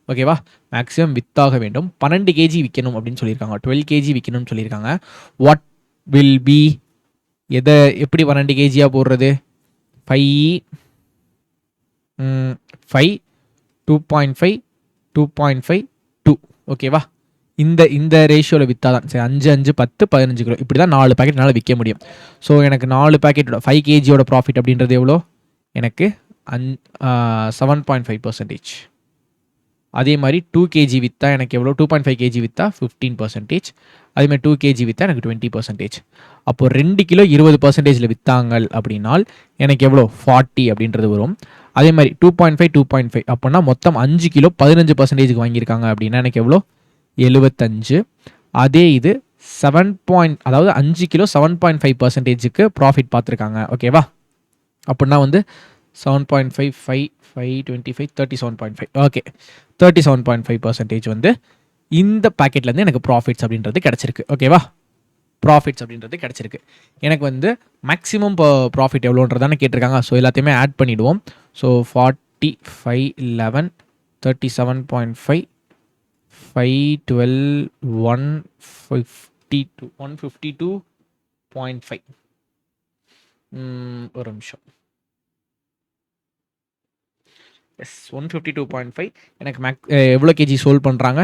ஓகேவா? மேக்ஸிமம் வித்தாக வேண்டும். 12 கேஜி விற்கணும் அப்படின்னு சொல்லியிருக்காங்க. 12 கேஜி விற்கணும்னு சொல்லியிருக்காங்க. வாட் வில் பி எதை எப்படி 12 கேஜியாக போடுறது? 5 2.5 2.5 2. ஓகேவா? இந்த ரேஷியோவில் விற்றா தான் சரி. 5 5 10 15 கிலோ இப்படி தான் 4 பேக்கெட் என்னால் விற்க முடியும். ஸோ எனக்கு 4 பேக்கெட்டோட 5 கேஜியோட ப்ராஃபிட் அப்படின்றது எவ்வளோ? எனக்கு 7.5%. அதே மாதிரி 2 kg விற்றா எனக்கு எவ்வளோ 2.5 kg விற்றா 15%. அதேமாதிரி 2 kg விற்றா எனக்கு 20%. அப்போது 2 கிலோ 20%ல் விற்றாங்க அப்படின்னால் எனக்கு எவ்வளோ 40 அப்படின்றது வரும். அதே மாதிரி 2.5 2.5 அப்படின்னா மொத்தம் 5 கிலோ 15%க்கு வாங்கியிருக்காங்க அப்படின்னா எனக்கு எவ்வளோ 75. அதே இது 7 அதாவது 5 கிலோ 7.5%க்கு ப்ராஃபிட் பார்த்துருக்காங்க. ஓகேவா? அப்படின்னா வந்து 7.5 5 5 25 37.5. ஓகே, 37.5% வந்து இந்த பேக்கெட்லேருந்து எனக்கு ப்ராஃபிட்ஸ் அப்படின்றது கிடச்சிருக்கு. ஓகேவா? ப்ராஃபிட்ஸ் அப்படின்றது கிடச்சிருக்கு. எனக்கு வந்து மேக்ஸிமம் ப்ராஃபிட் எவ்வளோன்றதானே கேட்டிருக்காங்க. ஸோ எல்லாத்தையுமே ஆட் பண்ணிவிடுவோம். ஸோ 40 5 11 37.5 5 12 152 152.5. ஒரு நிமிஷம். எஸ், 152.5. எனக்கு எவ்வளோ கேஜி சோல் பண்ணுறாங்க?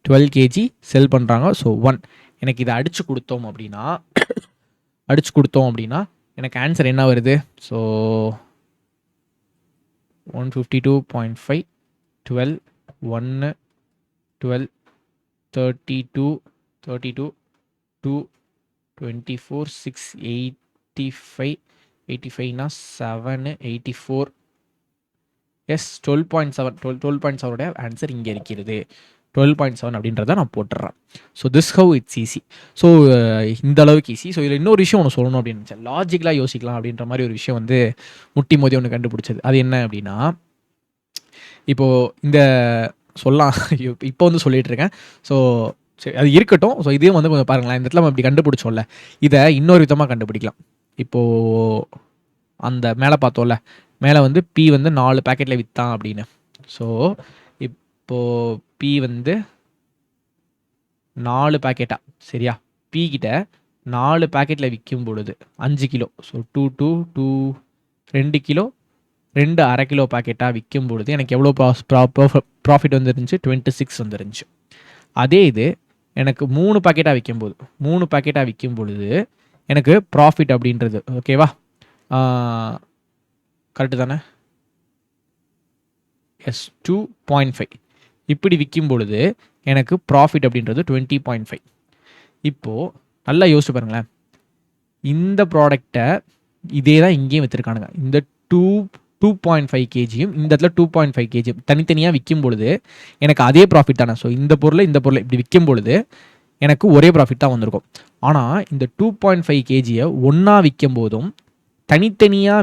12 கேஜி செல் பண்ணுறாங்க. ஸோ 1 எனக்கு இதை அடித்து கொடுத்தோம் அப்படின்னா எனக்கு ஆன்சர் என்ன வருது? ஸோ 152.5 12 1 12 32 32 2 24 6 85 85னா 7 84. எஸ், 12.7. 12.7 ஆன்சர் இங்கே இருக்கிறது. 12.7 அப்படின்றத நான் போட்டுறேன். So this how it's easy. So இந்த அளவுக்கு ஈஸி. ஸோ இதில் இன்னொரு விஷயம் ஒன்று சொல்லணும் அப்படின்னு நினச்சேன். லாஜிக்கலாக யோசிக்கலாம் அப்படின்ற மாதிரி ஒரு விஷயம் வந்து முட்டி மோதி ஒன்று கண்டுபிடிச்சது. அது என்ன அப்படின்னா, இப்போது இந்த சொல்லலாம் இப்போ வந்து சொல்லிகிட்டு இருக்கேன். ஸோ சரி, அது இருக்கட்டும். ஸோ இதையும் வந்து கொஞ்சம் பாருங்களேன். இந்த இடத்துல நம்ம இப்படி கண்டுபிடிச்சோம்ல, இதை இன்னொரு விதமாக கண்டுபிடிக்கலாம். இப்போது அந்த மேலே பார்த்தோம்ல, மேலே வந்து பி வந்து 4 பேக்கெட்டில் விற்றான் அப்படின்னு. ஸோ இப்போது பி வந்து 4 பேக்கெட்டா, சரியா? பி கிட்ட 4 பேக்கெட்டில் விற்கும் பொழுது 5 கிலோ, ஸோ 2 2 2 2 கிலோ 2 1/2 கிலோ பேக்கெட்டாக விற்கும் பொழுது எனக்கு எவ்வளோ ப்ராஃபிட் வந்துருந்துச்சு? 26 வந்துருந்துச்சு. அதே இது எனக்கு 3 பேக்கெட்டாக விற்கும் பொழுது எனக்கு ப்ராஃபிட் அப்படின்றது, ஓகேவா, கரெக்டு தானே? எஸ், 2.5. இப்படி விற்கும் பொழுது எனக்கு ப்ராஃபிட் அப்படின்றது 20.5. இப்போது நல்லா யோசிச்சு பாருங்களேன். இந்த ப்ராடக்டை இதே தான் இங்கேயும் விற்றுருக்கானுங்க. இந்த 2.5 கேஜியும் இந்த இடத்துல 2.5 கேஜியும் தனித்தனியாக விற்கும் பொழுது எனக்கு அதே ப்ராஃபிட் தானே. ஸோ இந்த பொருளை இப்படி விற்கும் பொழுது எனக்கு ஒரே ப்ராஃபிட் தான் வந்திருக்கும். ஆனால் இந்த 2.5 கேஜியை ஒன்றா விற்கும் போதும் தனித்தனியாக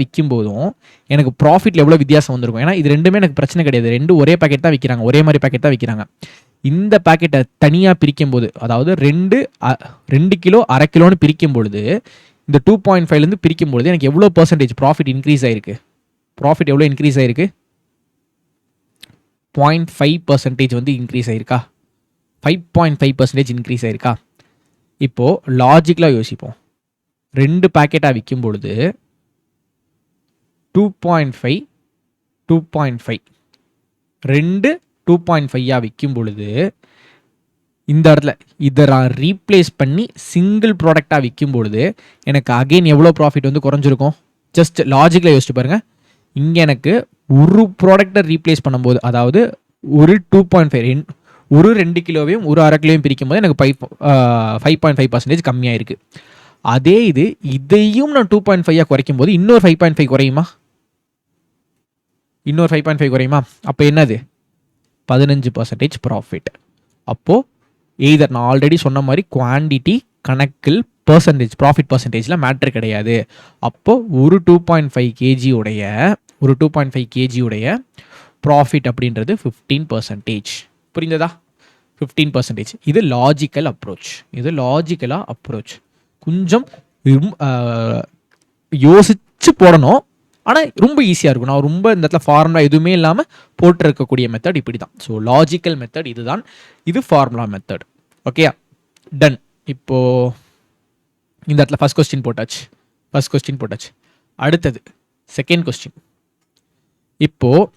விற்கும் போதும் எனக்கு ப்ராஃபிட்டில் எவ்வளோ வித்தியாசம் வந்திருக்கும். ஏன்னா இது ரெண்டுமே எனக்கு பிரச்சனை கிடையாது. ரெண்டும் ஒரே பேக்கெட் தான் விற்கிறாங்க, ஒரே மாதிரி பேக்கெட் தான் விற்கிறாங்க. இந்த பேக்கெட்டை தனியாக பிரிக்கும் போது, அதாவது 2 கிலோ 1/2 கிலோன்னு பிரிக்கும் பொழுது, இந்த 2.5லேருந்து பிரிக்கும் பொழுது எனக்கு எவ்வளோ பர்சன்டேஜ் ப்ராஃபிட் இன்க்ரீஸ் ஆயிருக்கு? ப்ராஃபிட் எவ்வளோ இன்க்ரீஸ் ஆயிருக்கு? 0.5% வந்து இன்க்ரீஸ் ஆயிருக்கா? 5.5% இன்க்ரீஸ் ஆயிருக்கா? இப்போது லாஜிக்கலாக யோசிப்போம். 2 பேக்கெட்டாக விற்கும் பொழுது 2.5 2.5 2 2.5 விற்கும் பொழுது இந்த இடத்துல இதை நான் ரீப்ளேஸ் பண்ணி சிங்கிள் ப்ராடக்டாக விற்கும் பொழுது எனக்கு அகெயின் எவ்வளோ ப்ராஃபிட் வந்து குறைஞ்சிருக்கும்? ஜஸ்ட் லாஜிக்கலாக யோசிச்சு பாருங்கள். இங்கே எனக்கு ஒரு ப்ராடக்டை ரீப்ளேஸ் பண்ணும்போது, அதாவது ஒரு 2.5 ஒரு 2 கிலோவையும் ஒரு 1/2 கிலோவையும் பிரிக்கும் போது எனக்கு 5.5% கம்மியாக இருக்குது. அதே இதையும் நான் 2.5 குறைக்கும் போது இன்னொரு 5.5 குறையுமா? அப்போ என்னது? 15% ப்ராஃபிட். அப்போது எய்தர் நான் ஆல்ரெடி சொன்ன மாதிரி குவான்டிட்டி கணக்கில் ப்ராஃபிட் பர்சன்டேஜில் மேட்ரு கிடையாது. அப்போது ஒரு 2.5 கேஜியுடைய ப்ராஃபிட் அப்படின்றது 15%. புரிந்ததா? 15%. இது லாஜிக்கலாக அப்ரோச். கொஞ்சம் யோசிச்சு போடணும், ஆனால் ரொம்ப ஈஸியாக இருக்கும். நான் ரொம்ப இந்த இடத்துல ஃபார்முலா எதுவுமே இல்லாமல் போட்டிருக்கக்கூடிய மெத்தட் இப்படி தான். ஸோ லாஜிக்கல் மெத்தட் இதுதான், இது ஃபார்முலா மெத்தட். Okay, ton. இப்போது இந்த இடத்துல ஃபர்ஸ்ட் கொஸ்டின் போட்டாச்சு. அடுத்தது செகண்ட் கொஸ்டின். இப்போது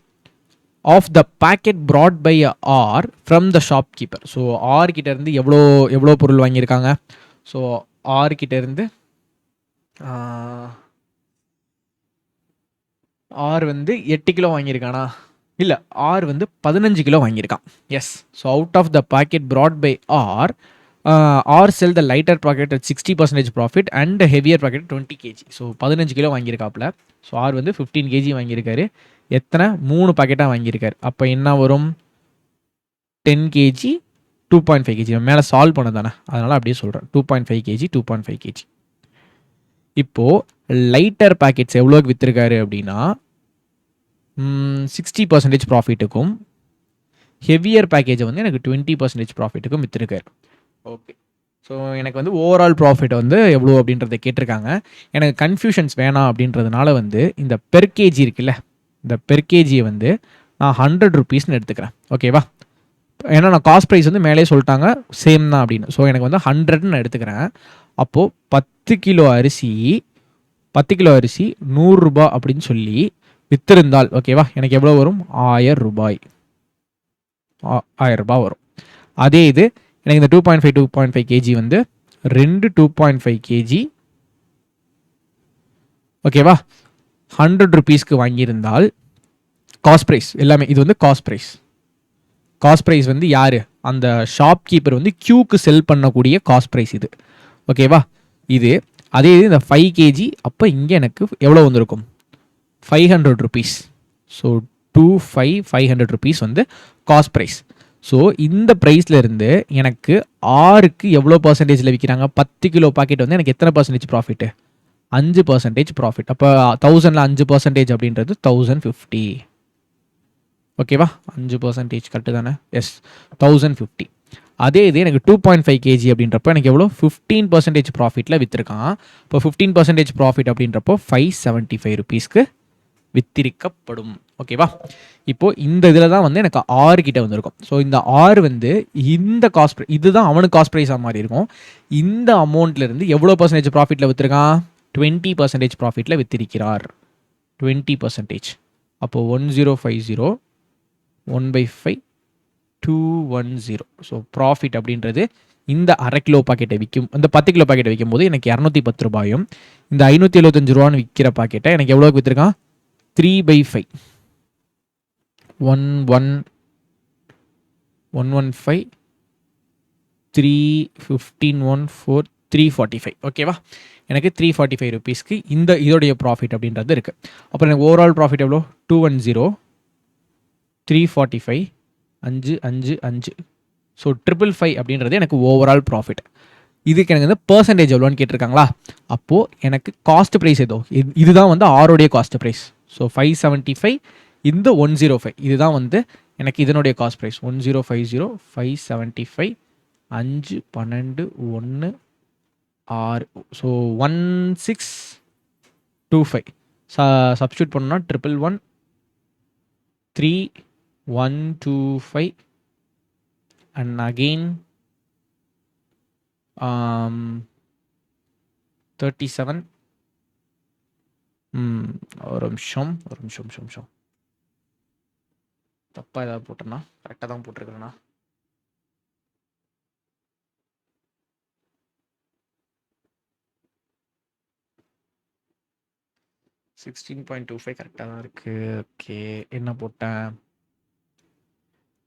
of the packet brought by R from the shopkeeper. So R கிட்ட இருந்து எவ்வளோ பொருள் வாங்கியிருக்காங்க? ஸோ ஆர் கிட்ட இருந்து ஆர் வந்து 8 கிலோ வாங்கியிருக்கானா? இல்லை, ஆர் வந்து 15 கிலோ வாங்கியிருக்கான். Yes. So out of the packet brought by R, R sell the lighter packet at 60% profit and heavier packet 20 KG. So 15 kilo வாங்கியிருக்காப்புல. ஸோ ஆர் வந்து 15 கேஜி வாங்கியிருக்காரு. எத்தனை 3 பாக்கெட்டாக வாங்கியிருக்காரு. அப்போ என்ன வரும்? 10 கேஜி 2.5 கேஜி. மேலே சால்வ் பண்ண தானே, அதனால் அப்படியே சொல்கிறேன். 2.5 கேஜி 2.5 கேஜி. இப்போது லைட்டர் பாக்கெட்ஸ் எவ்வளோக்கு விற்றுருக்காரு அப்படின்னா 60% ப்ராஃபிட்டுக்கும், ஹெவியர் பேக்கேஜை வந்து எனக்கு 20% ப்ராஃபிட்டுக்கும் விற்றுருக்காரு. ஓகே. ஸோ எனக்கு வந்து ஓவரால் ப்ராஃபிட் வந்து எவ்வளோ அப்படின்றத கேட்டிருக்காங்க. எனக்கு கன்ஃபியூஷன்ஸ் வேணாம் அப்படின்றதுனால வந்து இந்த பெர் கேஜி இருக்குல்ல, இந்த பெர் கேஜியை வந்து நான் 100 ருபீஸ்னு எடுத்துக்கிறேன். ஓகேவா? ஏன்னா நான் காஸ்ட் ப்ரைஸ் வந்து மேலே சொல்லிட்டாங்க சேம் தான் அப்படின்னு. ஸோ எனக்கு வந்து 100ன்னு நான் எடுத்துக்கிறேன். அப்போது 10 கிலோ அரிசி 100 ரூபாய் அப்படின்னு சொல்லி வித்திருந்தால், ஓகேவா, எனக்கு எவ்வளோ வரும்? 1000 ரூபாய். 1000 ரூபாய் வரும். அதே இது எனக்கு இந்த 2.5 கேஜி வந்து 2.5 கேஜி, ஓகேவா, 100 ருபீஸ்க்கு வாங்கியிருந்தால் காஸ்ட் ப்ரைஸ் எல்லாமே இது வந்து காஸ்ட் ப்ரைஸ். காஸ்ட் ப்ரைஸ் வந்து யார்? அந்த ஷாப் கீப்பர் வந்து கியூக்கு செல் பண்ணக்கூடிய காஸ்ட் ப்ரைஸ் இது. ஓகேவா? இது அதே இது இந்த 5 கேஜி. அப்போ இங்கே எனக்கு எவ்வளோ வந்திருக்கும்? 500 ருபீஸ். ஸோ 500 ருபீஸ் வந்து காஸ்ட் ப்ரைஸ். ஸோ இந்த ப்ரைஸ்லேருந்து எனக்கு ஆருக்கு எவ்வளோ பர்சன்டேஜில் விற்கிறாங்க? 10 கிலோ பாக்கெட் வந்து எனக்கு எத்தனை பர்சன்டேஜ் ப்ராஃபிட்டு? 5% ப்ராஃபிட். அப்போ 1000ல் 5% அப்படின்றது 1050. ஓகேவா? 5% கரெக்டு தானே? எஸ், 1050. அதே இது எனக்கு 2.5 கேஜி அப்படின்றப்போ எனக்கு எவ்வளோ? 15% ப்ராஃபிட்டில் விற்றுருக்கான். இப்போ 15% ப்ராஃபிட் அப்படின்றப்போ 575 ருபீஸ்க்கு வித்திரிக்கப்படும். ஓகேவா? இப்போது இந்த இதில் தான் வந்து எனக்கு 6 கிட்ட வந்திருக்கும். ஸோ இந்த 6 வந்து இந்த காஸ்ட் இதுதான் அவனுக்கு காஸ்ட் ப்ரைஸாக மாதிரி இருக்கும். இந்த அமௌண்ட்லேருந்து எவ்வளோ பர்சன்டேஜ் ப்ராஃபிட்டில் விற்றுருக்கான்? 20% ப்ராஃபிட்டில் வித்திருக்கிறார். 20%. அப்போது 1050 1/5 210. ஸோ ப்ராஃபிட் அப்படின்றது இந்த 1/2 கிலோ பாக்கெட்டை விற்கும், இந்த 10 கிலோ பாக்கெட்டை விற்கும் போது எனக்கு 210 ரூபாயும், இந்த 575 ரூபான்னு விற்கிற பாக்கெட்டை எனக்கு எவ்வளோக்கு விற்றுருக்கான்? 3/5 115 315 14 345. ஓகேவா? எனக்கு 345 ருபீஸ்க்கு இந்த இதோடைய ப்ராஃபிட் அப்படின்றது இருக்குது. அப்புறம் எனக்கு ஓவரால் ப்ராஃபிட் எவ்வளோ? 210 345 5 5 5. ஸோ 555 அப்படின்றது எனக்கு ஓவரால் ப்ராஃபிட். இதுக்கு எனக்கு வந்து பர்சன்டேஜ் எவ்வளோன்னு கேட்டிருக்காங்களா? அப்போது எனக்கு காஸ்ட் ப்ரைஸ் ஏதோ இதுதான் வந்து ஆரோடைய காஸ்ட் ப்ரைஸ். ஸோ 575 இந்த 105 இதுதான் வந்து எனக்கு இதனுடைய காஸ்ட் ப்ரைஸ். 1050 575 5 12 1 6. ஸோ 1625 சப்ஸ்டியூட் பண்ணோன்னா 111 3125 and again 37. ஒரு நிமிஷம் தப்பாக ஏதாவது போட்டேன்னா? கரெக்டாக தான் போட்டிருக்கிறேண்ணா. $16.25 கரெக்டாக தான் இருக்குது. ஓகே, என்ன போட்டேன்?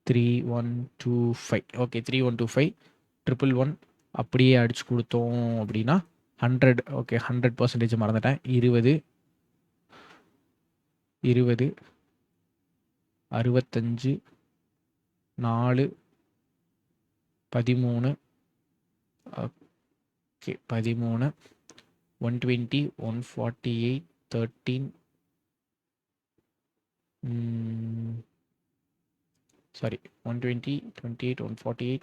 3125. ஓகே, 3125 111 அப்படியே அடிச்சு கொடுத்தோம் அப்படின்னா 100. ஓகே, 100% மறந்துட்டேன். 20 65 4 13. ஓகே, 13 120 148 13. சாரி, 120 28 148.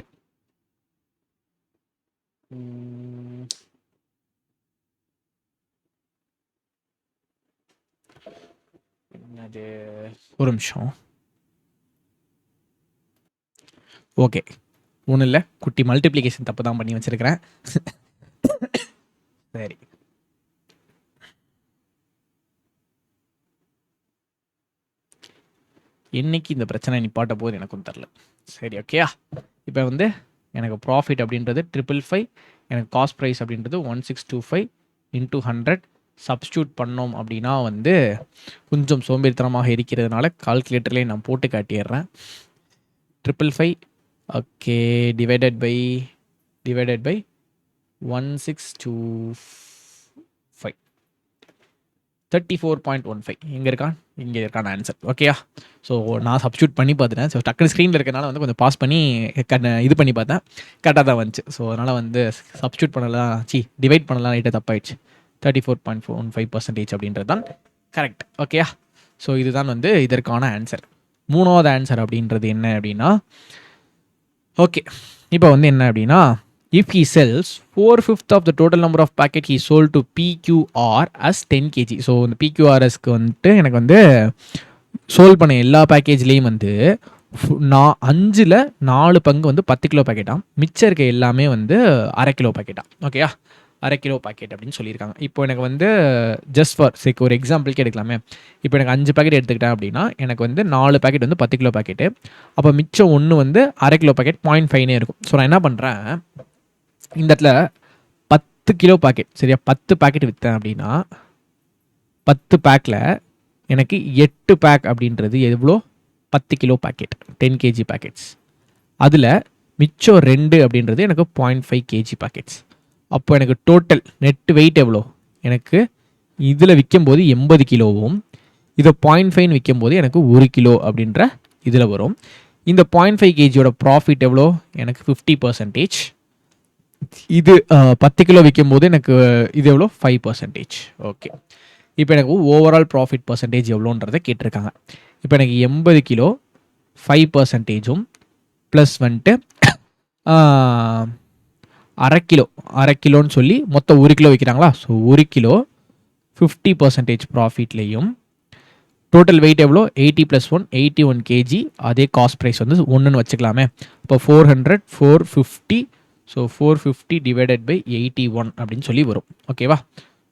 என்னது? ஒரு நிமிஷம். ஓகே, ஒன்றும் இல்லை, குட்டி மல்டிப்ளிகேஷன் தப்பு தான் பண்ணி வச்சிருக்கிறேன். சரி, என்னைக்கு இந்த பிரச்சனை நிப்பாட்ட போது எனக்கும் தெரில. சரி, ஓகேயா? இப்போ வந்து எனக்கு ப்ராஃபிட் அப்படின்றது 555, எனக்கு காஸ்ட் ப்ரைஸ் அப்படின்றது 1625 × 100 சப்ஸ்டியூட் பண்ணோம் அப்படின்னா வந்து கொஞ்சம் சோம்பேறித்தனமாக இருக்கிறதுனால கால்குலேட்டர்லேயே நான் போட்டு காட்டிடுறேன். 555 ஓகே டிவைடட் பை 1625 34.15 இங்கே இருக்கான், இங்கே இருக்கான ஆன்சர். ஓகேயா? ஸோ நான் சப்ஸ்டியூட் பண்ணி பார்த்துட்டேன். ஸோ டக்குனு ஸ்க்ரீனில் இருக்கனால வந்து கொஞ்சம் பாஸ் பண்ணி இது பண்ணி பார்த்தேன், கரெக்டாக தான் வந்துச்சு. ஸோ அதனால் வந்து சப்ஸ்டியூட் பண்ணலாம், டிவைட் பண்ணலாம், லைட்டாக தப்பாயிடுச்சு. 34.15% அப்படின்றது தான் கரெக்ட். ஓகேயா? ஸோ இதுதான் வந்து இதற்கான ஆன்சர். மூணாவது ஆன்சர் அப்படின்றது என்ன அப்படின்னா, ஓகே இப்போ வந்து என்ன அப்படின்னா, if he sells 4/5 of the total number of packet he sold to PQR as 10 kg. So இந்த PQRSக்கு வந்துட்டு எனக்கு வந்து சோல்ட் பண்ண எல்லா பேக்கேஜ்லேயும் வந்து நான் 5ல் 4 பங்கு வந்து 10 கிலோ பேக்கெட்டாக, மிச்சம் இருக்க எல்லாமே வந்து அரை கிலோ பேக்கெட்டாக. ஓகேயா? அரை கிலோ பாக்கெட் அப்படின்னு சொல்லியிருக்காங்க. இப்போ எனக்கு வந்து ஜஸ்ட் ஃபார் சேக் ஒரு எக்ஸாம்பிளுக்கு எடுக்கலாமே. இப்போ எனக்கு 5 பேக்கெட் எடுத்துக்கிட்டேன் அப்படின்னா எனக்கு வந்து 4 பேக்கெட் வந்து 10 கிலோ பேக்கெட்டு, அப்போ மிச்சம் ஒன்று வந்து அரை கிலோ பேக்கெட் 0.5 இருக்கும். ஸோ நான் என்ன பண்ணுறேன், இந்த இடத்துல 10 கிலோ பாக்கெட் சரியா, 10 பேக்கெட் விற்றேன் அப்படின்னா 10 பேக்கில் எனக்கு 8 பேக் அப்படின்றது எவ்வளோ, 10 கிலோ பேக்கெட், 10 கேஜி பேக்கெட்ஸ். அதில் மிச்சம் 2 அப்படின்றது எனக்கு 0.5 கேஜி பேக்கெட்ஸ். அப்போ எனக்கு டோட்டல் நெட் வெயிட் எவ்வளோ, எனக்கு இதில் விற்கும்போது 80 கிலோவும் இதை 0.5 விற்கும்போது எனக்கு 1 கிலோ அப்படின்ற இதில் வரும். இந்த 0.5 கேஜியோட ப்ராஃபிட் எவ்வளோ, எனக்கு 50%. இது 10 கிலோ விற்கும்போது எனக்கு இது எவ்வளோ, 5%. ஓகே, இப்போ எனக்கு ஓவரால் ப்ராஃபிட் பர்சன்டேஜ் எவ்வளோன்றதை கேட்டிருக்காங்க. இப்போ எனக்கு 80 கிலோ 5%, ப்ளஸ் வந்துட்டு அரை கிலோன்னு சொல்லி மொத்தம் 1 கிலோ விற்கிறாங்களா. ஸோ 1 கிலோ 50% ப்ராஃபிட்லேயும் டோட்டல் வெயிட் எவ்வளோ, 80 + 1 81 கேஜி. அதே காஸ்ட் ப்ரைஸ் வந்து 1ன்னு வச்சுக்கலாமே. இப்போ 400 450. ஸோ 450 டிவைடட் பை 81 அப்படின்னு சொல்லி வரும். ஓகேவா?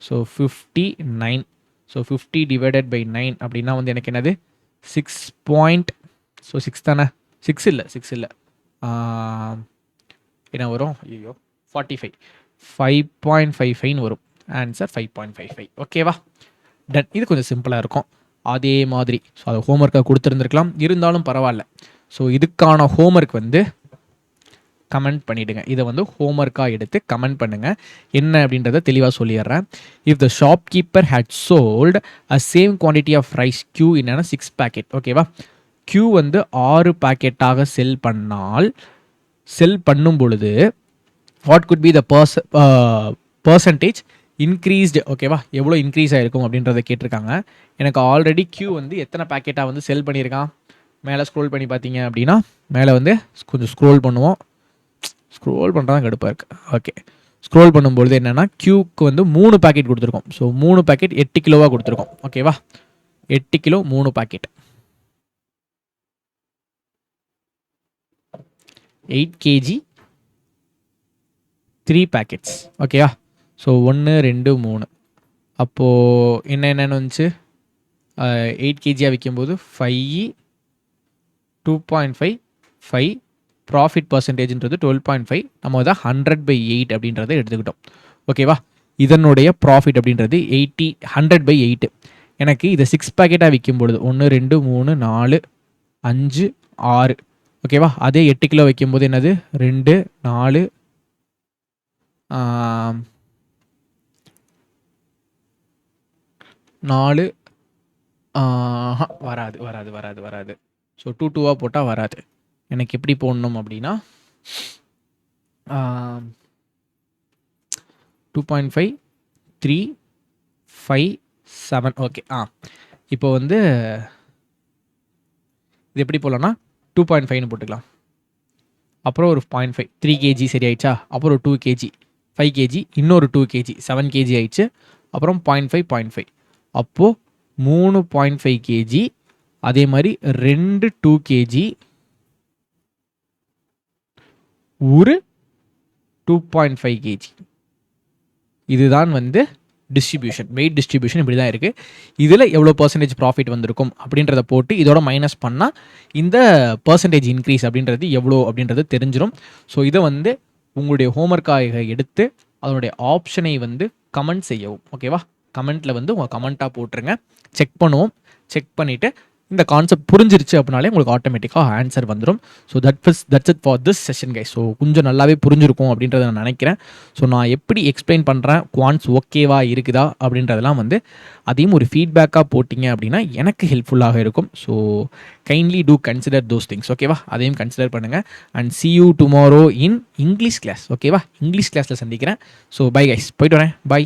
ஸோ 59. ஸோ 50 டிவைடட் பை 9 அப்படின்னா வந்து எனக்கு என்னது 6. ஸோ 6 தானே, 6 இல்லை என்ன வரும், ஐயோ 45 5.55 வரும் ஆன்சர். 5.55. ஓகேவா? டன். இது கொஞ்சம் சிம்பிளாக இருக்கும். அதே மாதிரி ஸோ அதை ஹோம்ஒர்க்காக கொடுத்துருந்துருக்கலாம், இருந்தாலும் பரவாயில்ல. ஸோ இதுக்கான ஹோம்ஒர்க் வந்து கமெண்ட் பண்ணிவிடுங்க. இதை வந்து ஹோம்ஒர்க்காக எடுத்து கமெண்ட் பண்ணுங்கள். என்ன அப்படின்றத தெளிவாக சொல்லிடுறேன். If the shopkeeper had sold a same quantity of rice Q என்னன்னா 6 பேக்கெட். ஓகேவா? Q வந்து 6 பேக்கெட்டாக செல் பண்ணும் பொழுது what could be the percentage increased. ஓகேவா? எவ்வளோ இன்க்ரீஸ் ஆகிருக்கும் அப்படின்றத கேட்டிருக்காங்க. எனக்கு ஆல்ரெடி Q வந்து எத்தனை பேக்கெட்டாக வந்து செல் பண்ணியிருக்கான், மேலே ஸ்க்ரோல் பண்ணி பார்த்தீங்க அப்படின்னா மேலே வந்து கொஞ்சம் ஸ்க்ரோல் பண்ணுவோம். ஸ்க்ரோல் பண்ணுறது தான் கடுப்பாக இருக்குது. ஓகே, ஸ்க்ரோல் பண்ணும்பொழுது என்னென்னா Qக்கு வந்து 3 பேக்கெட் கொடுத்துருக்கோம். ஸோ 3 பேக்கெட் 8 கிலோவாக கொடுத்துருக்கோம். ஓகேவா? 8 கிலோ 3 பேக்கெட் 8 கேஜி 3 பேக்கெட்ஸ். ஓகேவா? ஸோ 1 2 3. அப்போது என்னென்னு வந்துச்சு, 8 கேஜியாக விற்கும்போது 5 2.5 5 ப்ராஃபிட் பர்சன்டேஜ்ன்றது 12.5. நம்ம தான் 100/8 அப்படின்றத எடுத்துக்கிட்டோம். ஓகேவா? இதனுடைய ப்ராஃபிட் அப்படின்றது 100/8. எனக்கு இதை 6 பேக்கெட்டாக விற்கும்பொழுது 1 2 3 4 5 6. ஓகேவா? அதே 8 கிலோ வைக்கும்போது என்னது 2 4 4 வராது. ஸோ 2 2வாக போட்டால் வராது. எனக்கு எப்படி போடணும் அப்படின்னா 2.5 3 5 7. ஓகே, இப்போ வந்து இது எப்படி போடலாம்னா 2.5ன்னு போட்டுக்கலாம். அப்புறம் ஒரு 0.5 3 கேஜி சரி ஆயிடுச்சா. அப்புறம் ஒரு 2 கேஜி 5 கேஜி, இன்னொரு 2 கேஜி 7 கேஜி ஆயிடுச்சு. அப்புறம் 0.5 அப்போது 3.5 கேஜி. அதே மாதிரி 2 2 கேஜி ஒரு 2.5 கேஜி. இதுதான் வந்து டிஸ்ட்ரிபியூஷன், வெயிட் டிஸ்ட்ரிபியூஷன் இப்படி தான் இருக்குது. இதில் எவ்வளோ பர்சன்டேஜ் ப்ராஃபிட் வந்திருக்கும் அப்படின்றத போட்டு இதோட மைனஸ் பண்ணால் இந்த பர்சன்டேஜ் இன்க்ரீஸ் அப்படின்றது எவ்வளோ அப்படின்றது தெரிஞ்சிடும். ஸோ இதை வந்து உங்களுடைய ஹோம்ஒர்க்காக எடுத்து அதனுடைய ஆப்ஷனை வந்து கமெண்ட் செய்யவும். ஓகேவா? கமெண்ட்டில் வந்து உங்கள் கமெண்ட்டாக போட்டுருங்க. செக் பண்ணுவோம். செக் பண்ணிவிட்டு இந்த கான்செப்ட் புரிஞ்சிருச்சு அப்படின்னாலே உங்களுக்கு ஆட்டோமேட்டிக்காக ஆன்சர் வந்துடும். So that's it for this session guys. So கொஞ்சம் நல்லாவே புரிஞ்சிருக்கும் அப்படின்றத நான் நினைக்கிறேன். ஸோ நான் எப்படி எக்ஸ்பிளைன் பண்ணுறேன், குவான்ட்ஸ் ஓகேவா இருக்குதா அப்படின்றதெல்லாம் வந்து அதையும் ஒரு ஃபீட்பேக்காக போட்டிங்க அப்படின்னா எனக்கு ஹெல்ப்ஃபுல்லாக இருக்கும். So kindly do consider those things. ஓகேவா? அதையும் கன்சிடர் பண்ணுங்கள். And see you tomorrow in English class. ஓகேவா? இங்கிலீஷ் கிளாஸில் சந்திக்கிறேன். ஸோ பை கைஸ், போயிட்டு வரேன். பை.